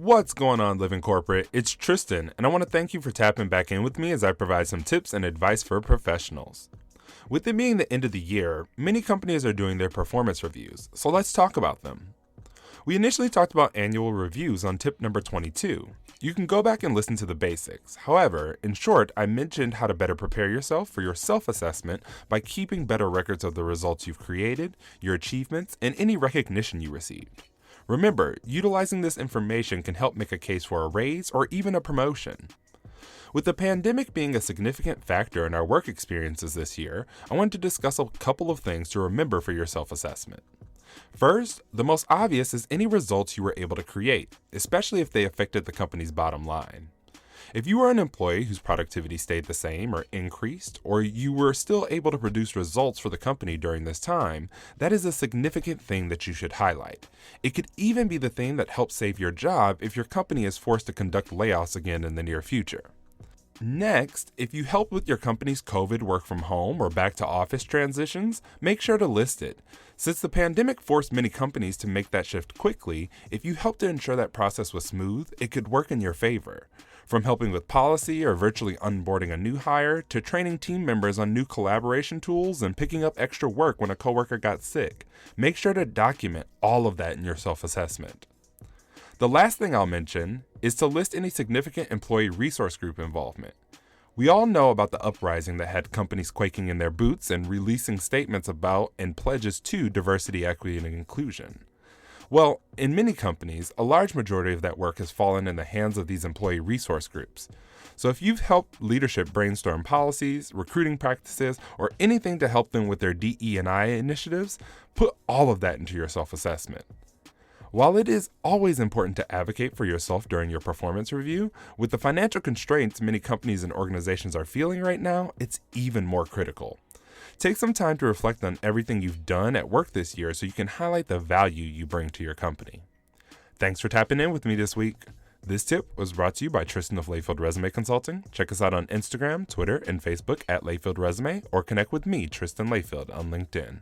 What's going on, Living Corporate? It's Tristan, and I want to thank you for tapping back in with me as I provide some tips and advice for professionals. With it being the end of the year, many companies are doing their performance reviews, so let's talk about them. We initially talked about annual reviews on tip number 22. You can go back and listen to the basics. However, in short, I mentioned how to better prepare yourself for your self-assessment by keeping better records of the results you've created, your achievements, and any recognition you received. Remember, utilizing this information can help make a case for a raise or even a promotion. With the pandemic being a significant factor in our work experiences this year, I want to discuss a couple of things to remember for your self-assessment. First, the most obvious is any results you were able to create, especially if they affected the company's bottom line. If you are an employee whose productivity stayed the same or increased, or you were still able to produce results for the company during this time, that is a significant thing that you should highlight. It could even be the thing that helps save your job if your company is forced to conduct layoffs again in the near future. Next, if you help with your company's COVID work from home or back to office transitions, make sure to list it. Since the pandemic forced many companies to make that shift quickly, if you help to ensure that process was smooth, it could work in your favor. From helping with policy or virtually onboarding a new hire to training team members on new collaboration tools and picking up extra work when a coworker got sick, make sure to document all of that in your self-assessment. The last thing I'll mention is to list any significant employee resource group involvement. We all know about the uprising that had companies quaking in their boots and releasing statements about and pledges to diversity, equity, and inclusion. Well, in many companies, a large majority of that work has fallen in the hands of these employee resource groups. So if you've helped leadership brainstorm policies, recruiting practices, or anything to help them with their DE&I initiatives, put all of that into your self-assessment. While it is always important to advocate for yourself during your performance review, with the financial constraints many companies and organizations are feeling right now, it's even more critical. Take some time to reflect on everything you've done at work this year so you can highlight the value you bring to your company. Thanks for tapping in with me this week. This tip was brought to you by Tristan of Layfield Resume Consulting. Check us out on Instagram, Twitter, and Facebook at Layfield Resume, or connect with me, Tristan Layfield, on LinkedIn.